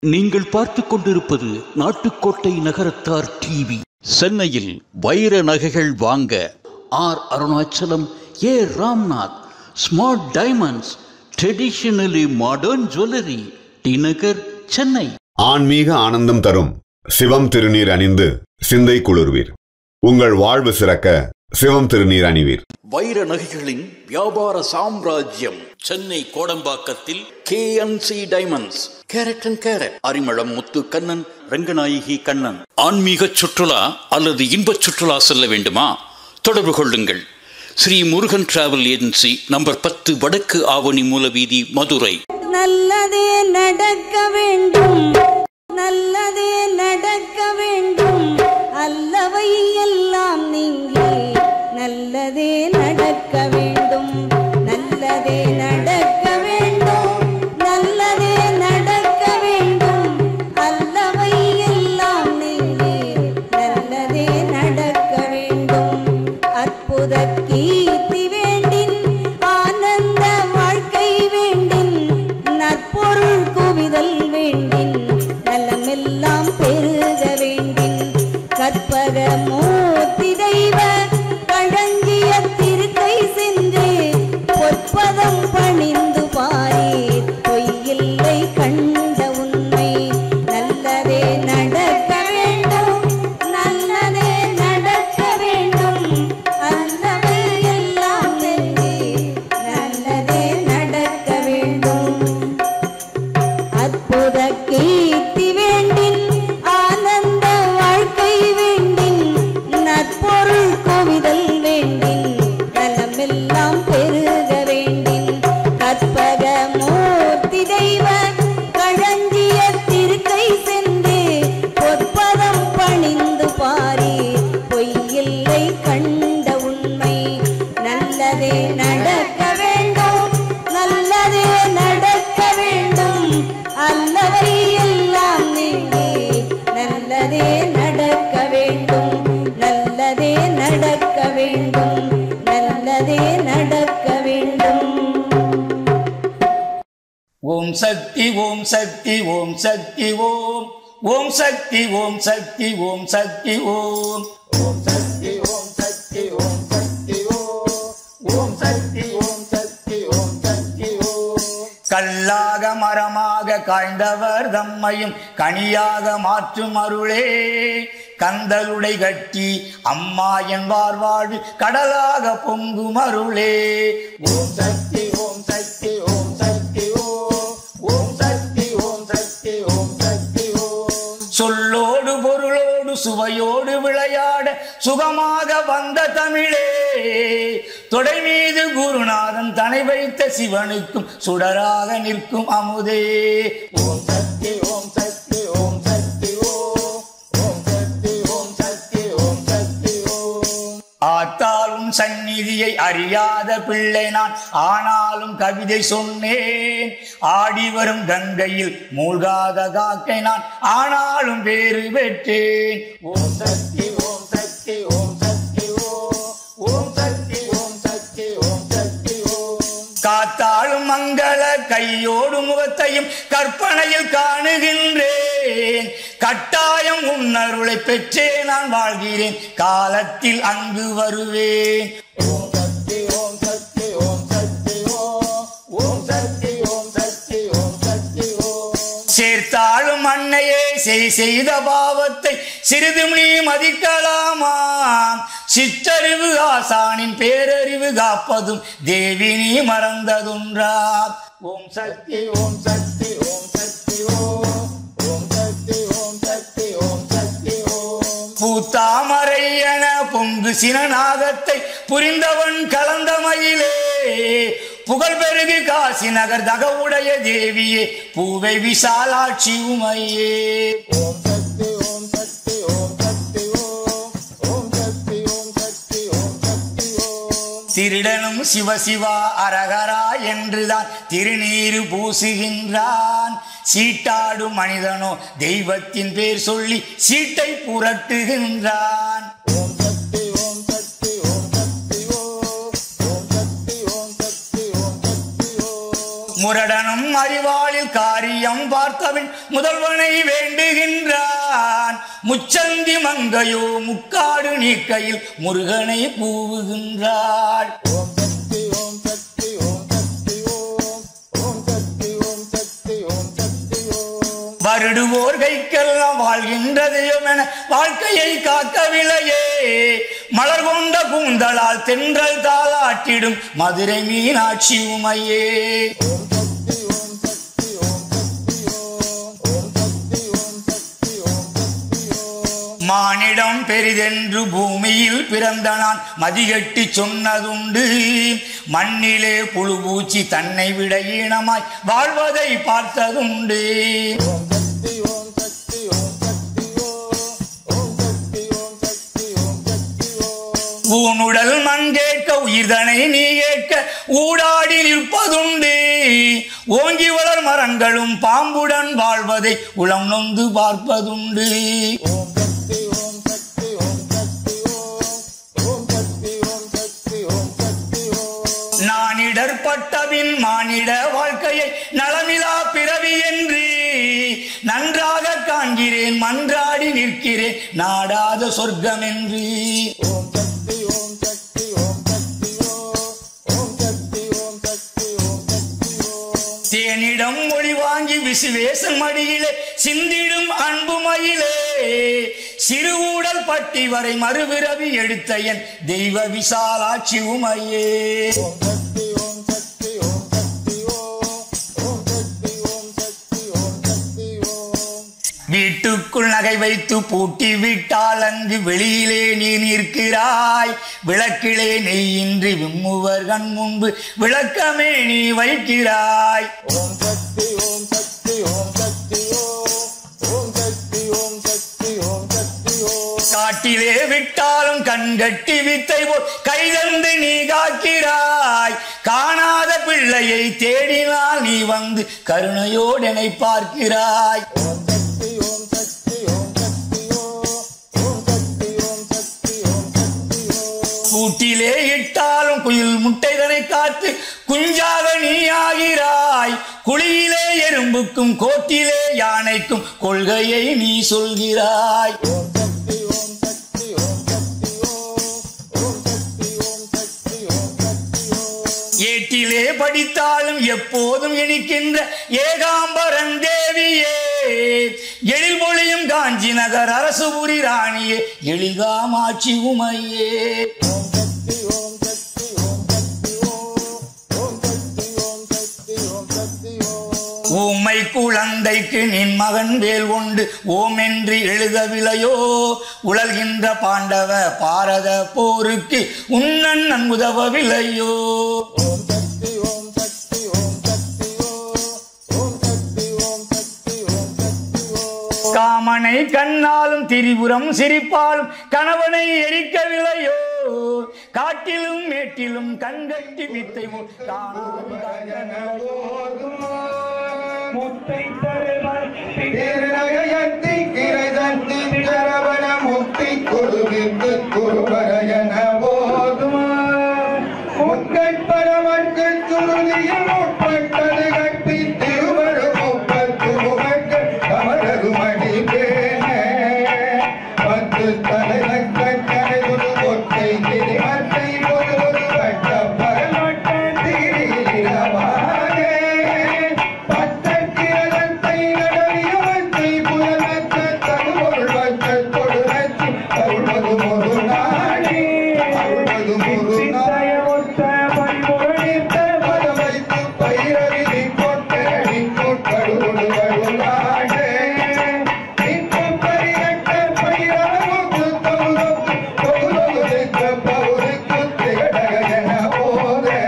நீங்கள் பார்த்துக் கொண்டிருப்பது நாட்டுக்கோட்டை நகரத்தார் டிவி. சென்னையில் வைர நகைகள் வாங்க R Arunachalam, A Ramnath, smart diamonds, traditionally modern jewellery, T Nagar, Chennai. ஆன்மீக ஆனந்தம் தரும் சிவம் திருநீர் அணிந்து சிந்தை குளிர்வீர். உங்கள் வாழ்வு சிறக்க சிவம் திருநீர் அணிவீர். வைர நகைகளின் வியாபார சாம்ராஜ்யம் சென்னை கோடம்பாக்கத்தில் KNC diamonds, carat and carat, Arimalam Muthu Kannan, Ranganayaki Kannan. ஆன்மீக சுற்றுலா அல்லது இன்ப சுற்றுலா செல்ல வேண்டுமா? தொடர்பு கொள்ளுங்கள். Sri Murugan travel agency, number 10, வடக்கு ஆவணி மூலவீதி, மதுரை. நல்லதே நடக்க வேண்டும், நல்லதே நடக்க வேண்டும், அல்லவை எல்லாம் நீங்கி நல்லதே நடக்க வேண்டும், நல்லதே நடக்க வேண்டும், நல்லதே நடக்க வேண்டும், அல்லவை எல்லாம் நீங்கி நல்லதே நடக்க வேண்டும். அற்புத கீர்த்தி வேண்டின், ஆனந்த வாழ்க்கை வேண்டின், நற்பொருள் குவிதல் வேண்டின், நலமெல்லாம் பெருக வேண்டின், கற்பக மூர்த்தி தெய்வ களஞ்சிய திருக்கை சென்று பொற்பதம் பணிந்து பாரீர், பொய்யில்லை கண்ட உண்மை. நல்லதே நடக்க வேண்டும், நல்லதே நடக்க வேண்டும், அல்லவை எல்லாம் நெல்லி நல்லதே நடக்க வேண்டும். அற்புத கீர்த்தி வேண்டின், ஆனந்த வாழ்க்கை வேண்டின், நற்பொருள் குவிதல் வேண்டின், நலமெல்லாம் பெருக வேண்டின், கற்பக மூர்த்தி தெய்வ களஞ்சிய திருக்கை சென்று பொற்பதம் பணிந்து பாரீர், பொய்யில்லை கண்ட உண்மை. நல்லதே நடக்க வேண்டும், நல்லதே நடக்க வேண்டும், அல்லவை எல்லாம் நீங்கி நல்லதே நடக்க வேண்டும், நல்லதே நடக்க வேண்டும், நல்லதே நடக்க வேண்டும். ஓம் சக்தி ஓம் சக்தி ஓம் சக்தி ஓம், ஓம் சக்தி ஓம் சக்தி ஓம் சக்தி ஓம், ஓம் சக்தி ஓம் சக்தி ஓம் சக்தி ஓம், ஓம் சக்தி ஓம் சக்தி ஓம் சக்தி ஓம். கல்லாக மரமாக காய்ந்தவர் தம்மையும் கனியாக மாற்றும் அருளே, கந்தலுடை கட்டி அம்மா என்பார் வாழ்வு கடலாக பொங்கும் அருளே. ஓம் சக்தி ஓம் சக்தி ஓம் சக்தி ஓம், ஓம் சக்தி ஓம் சக்தி ஓம் சக்தி ஓம். சொல்லோடு பொருளோடு சுவையோடு விளையாட சுகமாக வந்த தமிழே, தொடை மீது குருநாதன் தனை வைத்த சிவனுக்கும் சுடராக நிற்கும் அமுதே. ஓம் சக்தி ஓம் சக்தி ஓம் சக்தி ஓம், ஓம் சக்தி ஓம் சக்தி ஓம் சக்தி ஓம். ஆத்தாலும் சந்நிதியை அறியாத பிள்ளை நான், ஆனாலும் கவிதை சொன்னேன். ஆடி வரும் கங்கையில் மூழ்காத காக்கை நான், ஆனாலும் வேறு பெற்றேன். ஓம் சக்தி ஓம் சக்தி ஓம் சக்தி ஓம், ஓம் சக்தி ஓம் சக்தி ஓம் சக்தி ஓம். காத்தாலும் மங்கள கையோடு முகத்தையும் கற்பனையில் காணுகின்றேன், கட்டாயம் உன்னருளை பெற்றே நான் வாழ்கிறேன், காலத்தில் அங்கு வருவேன். ஓம் சக்தி ஓம் சக்தி ஓம் சக்தி ஓம், ஓம் சக்தி ஓம் சக்தி ஓம் சக்தி ஓம். சேர்த்தாலும் அன்னையே செய்த பாவத்தை சிறிதும் நீ மதிக்கலாமா, சிற்றறிவு ஆசானின் பேரறிவு காப்பதும் தேவி நீ மறந்ததுன்றா. ஓம் சக்தி ஓம் சக்தி ஓம் சக்தி ஓம், ஓம் சக்தி ஓம் சக்தி ஓம் சக்தி ஓம். பூத்தாமரை என பொங்கு சினநாகத்தை புரிந்தவன் கலந்த மயிலே, புகழ் பெருகு காசி நகர் தகவுடைய தேவியே, பூவை விசாலாட்சி உமையே. ஓம் சக்தி ஓம் சக்தி ஓம் சக்தி ஓம், ஓம் சக்தி ஓம் சக்தி ஓம் சக்தி ஓம். திருடனும் சிவசிவா அரகரா என்றுதான் திருநீரு பூசுகின்றான், சீட்டாடும் மனிதனோ தெய்வத்தின் பேர் சொல்லி சீட்டை புரட்டுகின்றான். ஓம் சக்தி ஓம் சக்தி ஓம் சக்தி ஓம், ஓம் சக்தி ஓம் சக்தி ஓம் சக்தி ஓம். முரடனும் அறிவாளில் காரியம் பார்த்தவன் முதல்வனை வேண்டுகின்றான். முச்சந்தி மங்கையோ முக்காடு நீக்கையில் முருகனை கூவுகின்றாள். வருடுவோர் கைக்கெல்லாம் வாழ்கின்ற தெய்வம் என வாழ்க்கையை காக்கவில்லையே. மலர் கொண்ட கூந்தலால் தென்றல் தாளாட்டிடும் மதுரை மீனாட்சி உமையே. மானிடம் பெரிதென்று பூமியில் பிறந்த நான் மதிகட்டி சொன்னதுண்டு. மண்ணிலே புழுபூச்சி தன்னை விட ஈனமாய் வாழ்வதை பார்த்ததுண்டு. ஊனுடல் மண் கேட்க உயிர்தனை நீ கேட்க ஊடாடி நிற்பதுண்டு. ஓங்கி வளர் மரங்களும் பாம்புடன் வாழ்வதை உளம் நொந்து பார்ப்பதுண்டு. நான் இடர்பட்டபின் மானிட வாழ்க்கையை நலமிலா பிறவி என்று நன்றாக காண்கிறேன், மன்றாடி நிற்கிறேன் நாடாத சொர்க்கம் என்று. தேனிடம் மொழி வாங்கி விசுவேசன் மடியிலே சிந்திடும் அன்பு மயிலே. சிறுகூடல் பட்டி வரை மறுபிறவி எடுத்த என் தெய்வ விசாலாட்சி உமையே. வீட்டுக்குள் நகை வைத்து பூட்டி விட்டால் அங்கு வெளியிலே நீ நிற்கிறாய். விளக்கிலே நெய்யின்றி விம்முவர் கண் முன்பு விளக்கமே நீ வைக்கிறாய். காட்டிலே விட்டாலும் கண்கட்டி வித்தை போல் கைதந்து நீ காக்கிறாய். காணாத பிள்ளையை தேடினால் நீ வந்து கருணையோடு என்னை பார்க்கிறாய். கூட்டிலே இட்டாலும் குயில் முட்டைதனை காத்து குஞ்சாக நீ ஆகிறாய். குழியிலே எறும்புக்கும் கோட்டிலே யானைக்கும் கொள்கையை நீ சொல்கிறாய். ஏட்டிலே படித்தாலும் எப்போதும் இனிக்கின்ற ஏகாம்பரன் தேவியே. எழில் மொழியும் காஞ்சி நகர் அரசுபுரி ராணியே எழில்காமாட்சி உமையே. ஊமை குழந்தைக்கு நின் மகன் வேல் கொண்டு ஓம் என்று எழுதவில்லையோ. உலகின்ற பாண்டவ பாரத போருக்கு உன்னன் உதவவில்லையோ. காமனை கண்ணாலும் திரிபுரம் சிரிப்பாலும் கணவனை எரிக்கவில்லையோ. காட்டிலும் மேட்டிலும் கண்கட்டி வித்தை முத்தை முக்தி கொடுவித்து குருவரையன போதுமா. முக்கட்பரவர்க்கு சுருளியில் முற்பட்டது கட்டி திருவரு முப்பத்து முகக்கு கமரது மணி பேன பத்து தலைநக்க கரையுடு கொட்டை திரிமத்தை பொருள் கட்ட பரமட்ட திரியிலவாக பத்தக்கிரதத்தை நடவியவத்தை புலனத்த தகுபொருள் வச்ச தொடுநச்சி அருள்வது ஒரு நாடி அருள்வது ஒரு நாயொத்த பரிபுரணித்த பதவைத்து பைரவி கொட்டடி கொட்டடுகொடு வருளாடே நிற்கும் பரிகட்ட பைரவமுக்கு தொகுதொக்கு தொகுதொகுதிக்க பவுருக்கு திகடகன போதே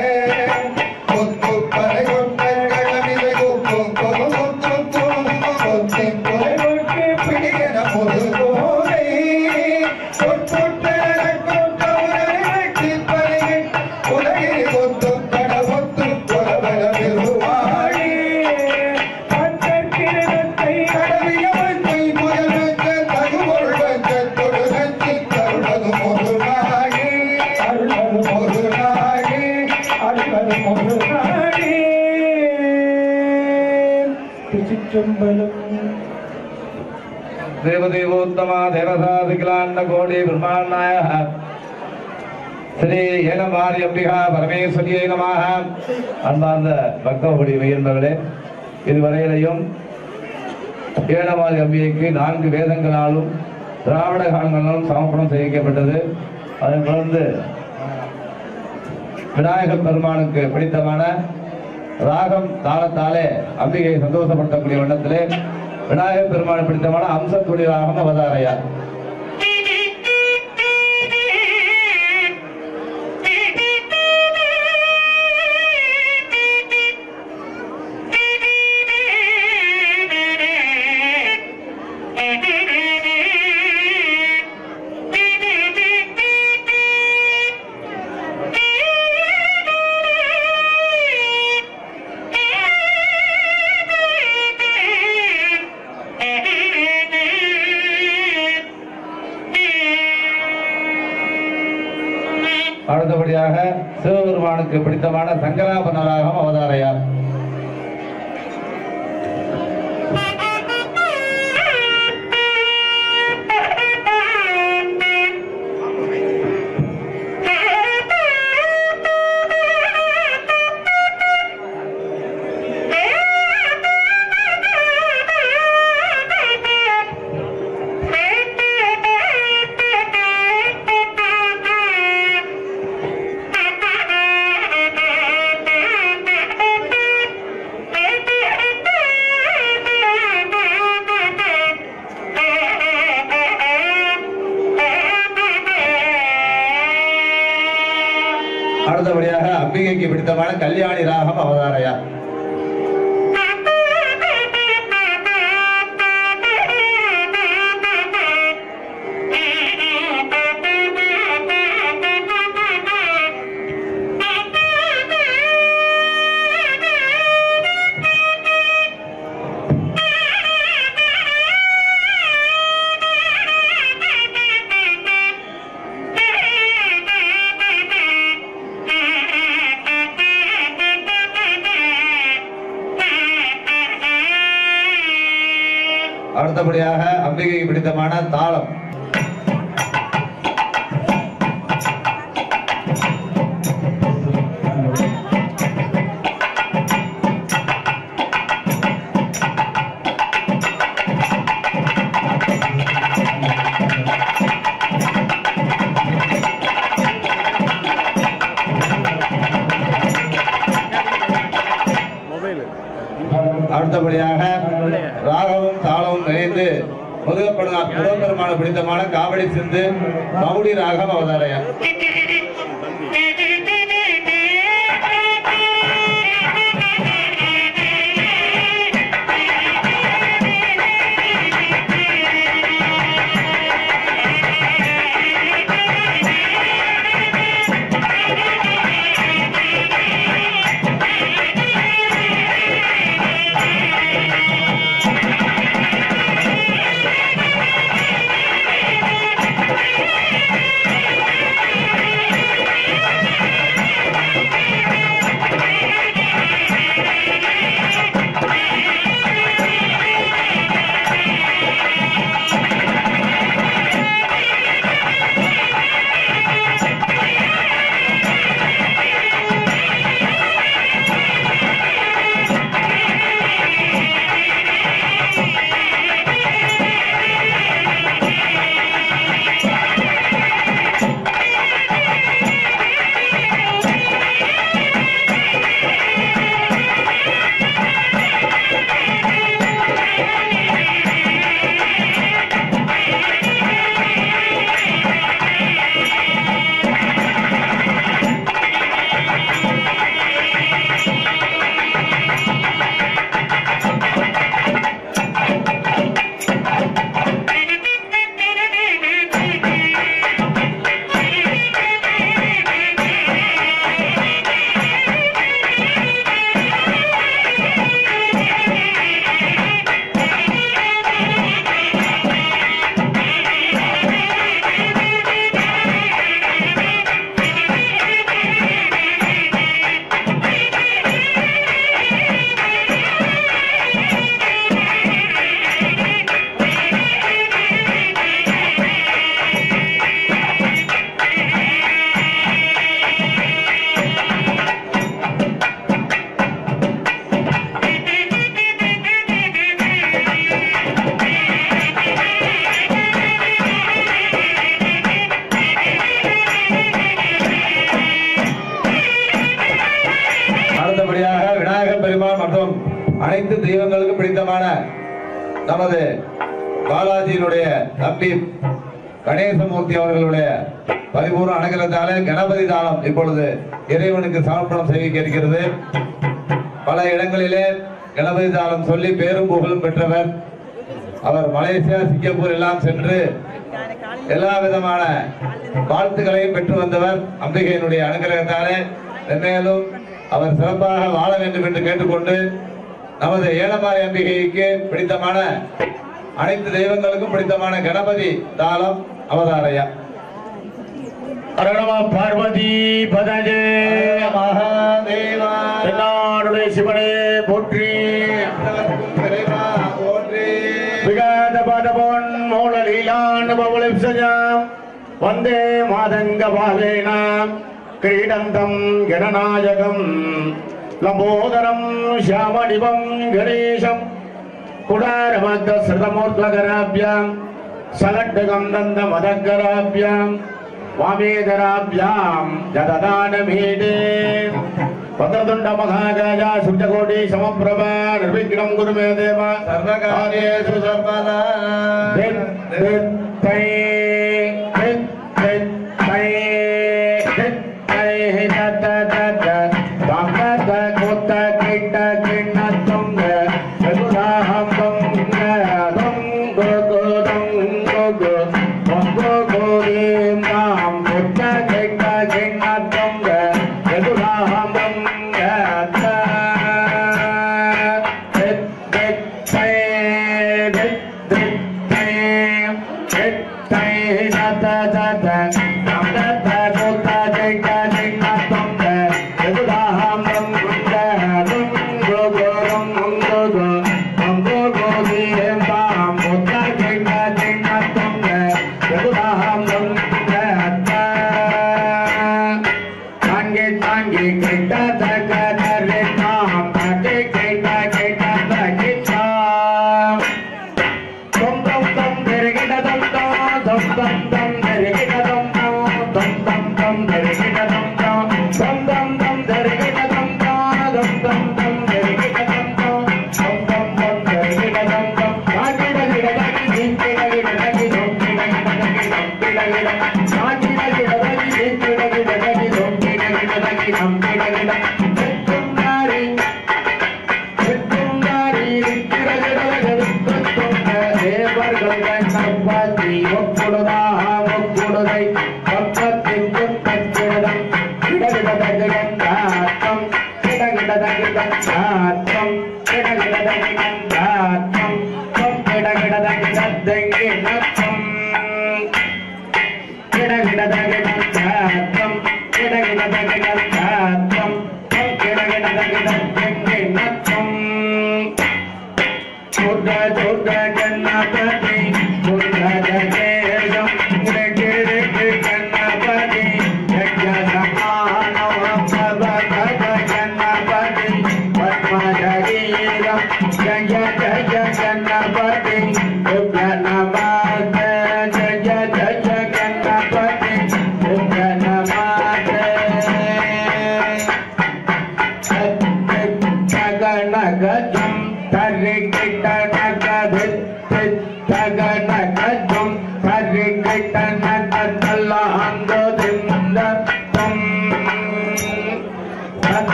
கொத்து பறை கொட்ட கடமிதை கொக்கும் கொகுமுத்து துணுங்கு கொத்தி புரை கொட்டி பிடிகன பொது போதை கொட்டுட்ட நடக்கும் கவுரரை வெட்டி பறையை உலகில் கொத்து கடவொத்து கொலவர பெருவாழி பட்டக்கிரதத்தை கடவியவற்றை புயலுக்க தகுபொருள் வச்ச தொடுநச்சி கருளது ஒரு நாடி அருளது ஒரு நாடி அருளது ஒரு நாடி திருச்சிற்றம்பலம். தேவதேவோத்தமா தேவசாதிகளாண்ட கோடி பிரம்மாண்டாய ஸ்ரீ ஏனமாரி அம்பிகா பரமேஸ்வரியை நமாக. அன்பார்ந்த பக்தகுடி மெய்யன்பர்களே, இதுவரையிலையும் ஏனமாரி அம்பிகைக்கு 4 வேதங்களாலும் திராவிட காலங்களாலும் சமர்ப்பணம் செய்யப்பட்டது. அதன் தொடர்ந்து விநாயகர் பெருமானுக்கு பிடித்தமான ராகம் தாளத்தாலே அம்பிகையை சந்தோஷப்படுத்தக்கூடிய வண்ணத்திலே விநாயகர் பெருமானுக்கு பிடித்தமான அம்சத்துடைய ராகம் அவதாரையா. அடுத்தபடியாக சிவபெருமானுக்கு பிடித்தமான சங்கராபரண ராகம் அவதாரையா. அடுத்தபடியாக அம்பிகைக்கு பிடித்தமான கல்யாணி ராகம் அவதாரையா. அடுத்தபடியாக அம்பிகைக்கு பிடித்தமான தாளம். அடுத்தபடியாக ராகமும் தாளமும் இணைந்து முருகப்பெருமான பிடித்தமான காவடி சிந்து மகுடி ராகம் அவதாரையா. தெய்வங்களுக்கு பிடித்தமான நமது பாலாஜியினுடைய தம்பி கணேசமூர்த்தி அவர்களுடைய பரிபூர்ண அனுகிரகத்தாலே கணபதி தானம் இப்பொழுது இறைவனுக்கு சமர்ப்பணம் செய்ய இருக்கிறது. பல இடங்களிலே கணபதி தானம் சொல்லி பேரும் புகழும் பெற்றவர். அவர் மலேசியா, சிங்கப்பூர் எல்லாம் சென்று எல்லா விதமான வாழ்த்துக்களையும் பெற்று வந்தவர். அம்பிகையினுடைய அனுகிரகத்தாலே மேலும் அவர் சிறப்பாக வாழ வேண்டும் என்று கேட்டுக்கொண்டு நமது ஏலமாரி அம்பிகைக்கு பிடித்தமான அனைத்து தெய்வங்களுக்கும் பிடித்தமான கணபதி தாளம் அவதாரையா. பார்வதி பதஜே மகாதேவா தென்னாடுடைய சிவனே போற்றி. போற்றி விகாத பதபொன் மௌலலீலானுபவலிப்சஜாம் வந்தே மாதங்க பாலேனாம் கிரீடந்தம் கணநாயகம் லம்போதரம் ஷியாமடிவம் கணேசம் குடாரமத்த ஸ்ருதமூர்த்வகராப்யாம் சலட்டகந்தந்த மதக்கராப்யாம் வாமேதராப்யாம் ஜததானமேடே வக்ரதுண்ட மகாகாயா சுப்தகோடி சமப்பிரப நிர்விக்னம் குருமே தேவ சர்வகாரியேஷு சர்வதா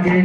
Get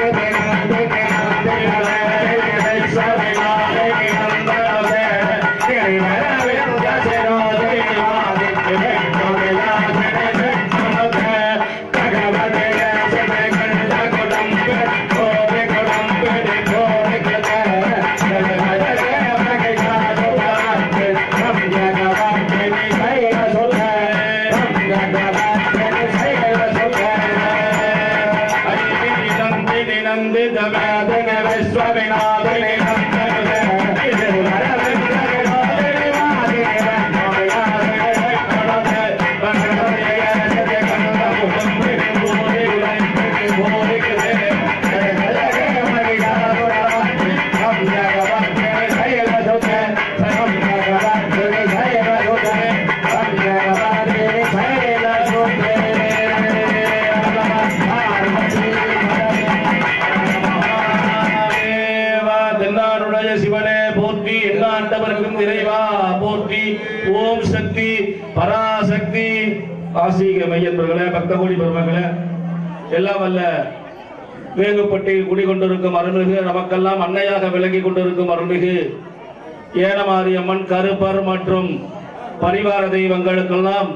Jaya சிவனே போற்றி, எண்ணாண்டவருக்கும் இறைவா போற்றி. ஓம் சக்தி பராசக்தி. ஆசிக மையன்பர்களே, பக்த கோடி பெருமக்களே, எல்லாம் வல்ல வேங்குப்பட்டியில் குடிகொண்டிருக்கும் அருள்மிகு, நமக்கெல்லாம் அன்னையாக விளங்கி கொண்டிருக்கும் அருள்மிகு ஏனமாரியம்மன், கருப்பர் மற்றும் பரிவார தெய்வங்களுக்கெல்லாம்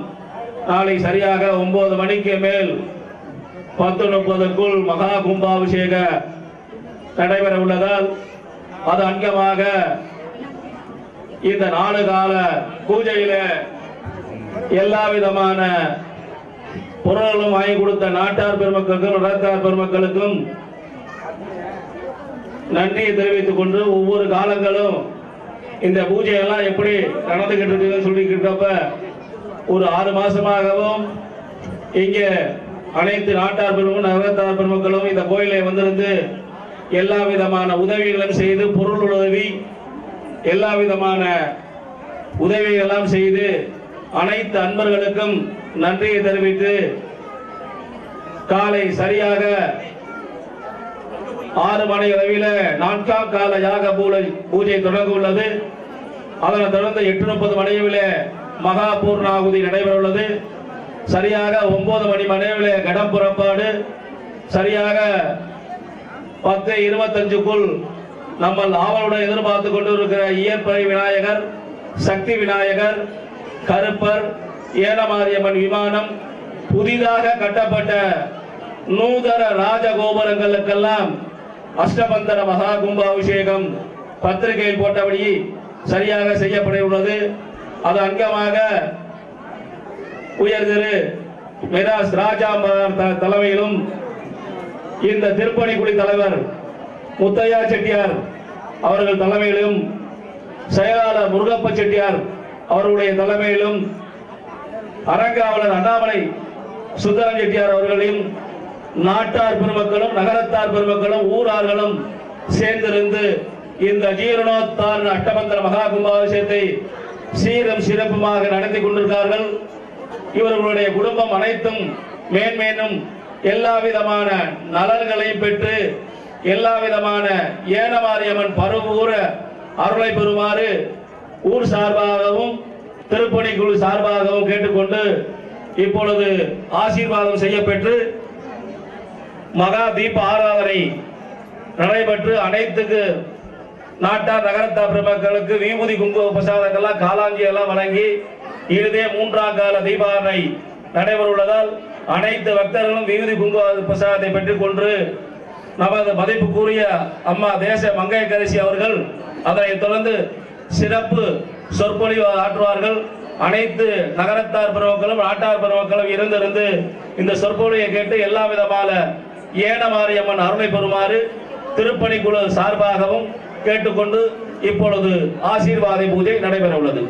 நாளை சரியாக 9 மணிக்கு மேல் 10:30க்குள் மகா கும்பாபிஷேக நடைபெற உள்ளதால் அது அங்கமாக இந்த 4 கால பூஜையில எல்லா விதமான பொருள்களும் வாங்கி கொடுத்த நாட்டார் பெருமக்களுக்கும் நடத்தார் பெருமக்களுக்கும் நன்றியை தெரிவித்துக் கொண்டு, ஒவ்வொரு காலங்களும் இந்த பூஜையெல்லாம் எப்படி நடந்துகிட்டு இருக்குன்னு சொல்லிக்கிட்டப்ப ஒரு 6 மாசமாகவும் இங்கே அனைத்து நாட்டார் பெருமக்களும் நகரத்தார் பெருமக்களும் இந்த கோயிலை வந்திருந்து எல்லா விதமான உதவிகளும் செய்து, பொருள் உதவி எல்லா விதமான உதவிகளெல்லாம் செய்து அனைத்து அன்பர்களுக்கும் நன்றியை தெரிவித்து, காலை சரியாக 6 மணி அளவில் 4ஆம் கால யாக பூஜை தொடங்க உள்ளது. அதனைத் தொடர்ந்து 8:30 மணியில் மகா பூர்ணாகுதி நடைபெற உள்ளது. சரியாக 9 மணி அளவில் கடம் புறப்பாடு, சரியாக 10:25க்குள் நம்ம ஆவலுடன் எதிர்பார்த்து கொண்டிருக்கிற இயற்படை விநாயகர், சக்தி விநாயகர், கருப்பர், ஏனமாரியம்மன் விமானம், புதிதாக கட்டப்பட்ட நூதன ராஜகோபுரங்களுக்கெல்லாம் அஷ்டபந்தன மகா கும்பாபிஷேகம் பத்திரிகையில் போட்டபடி சரியாக செய்யப்பட உள்ளது. அது அங்கமாக உயர் திரு மெராஸ் ராஜாம்பர் தலைமையிலும், இந்த திருப்பணிக்குடி தலைவர் முத்தையா செட்டியார் அவர்கள் தலைமையிலும், செயலாளர் முருகப்ப செட்டியார் அவர்களுடைய தலைமையிலும், அரங்காவலர் அண்ணாமலை சுந்தரம் செட்டியார் அவர்களையும், நாட்டார் பெருமக்களும் நகரத்தார் பெருமக்களும் ஊரார்களும் சேர்ந்திருந்து இந்த ஜீரணோத்தார் அஷ்டபந்தன மகா கும்பாபிஷேகத்தை சீரும் சிறப்புமாக நடத்தி கொண்டிருக்கிறார்கள். இவர்களுடைய குடும்பம் அனைத்தும் மேன்மேலும் எல்லா விதமான நலன்களையும் பெற்று எல்லா விதமான ஏனமாரியம்மன் பருவூர அருளை பெறுமாறு ஊர் சார்பாகவும் திருப்பணிக்குழு சார்பாகவும் கேட்டுக்கொண்டு இப்பொழுது ஆசீர்வாதம் செய்யப்பெற்று மகா தீப ஆராதனை நடைபெற்று அனைத்துக்கு நாட்டார் நகரத்தார் பெருமக்களுக்கு விபூதி குங்கும பிரசாதங்கள்லாம் காலாஞ்சி எல்லாம் வழங்கி இதுவே 3ஆம் கால தீபாவளி நடைபெற உள்ளதால் அனைத்து பக்தர்களும் விபூதி குங்கும பிரசாதத்தை பெற்றுக் கொண்டு நமது மதிப்புக்குரிய அம்மா தேச மங்கையர்கரசி அவர்கள் அதனைத் தொடர்ந்து சிறப்பு சொற்பொழிவு ஆற்றுவார்கள். அனைத்து நகரத்தார் பெருமக்களும் நாட்டார் பெருமக்களும் இருந்திருந்து இந்த சொற்பொழிவை கேட்டு எல்லா விதமான ஏனமாரியம்மன் அருளை பெறுமாறு திருப்பணிக்குழு சார்பாகவும் கேட்டுக்கொண்டு இப்பொழுது ஆசீர்வாத பூஜை நடைபெற உள்ளது.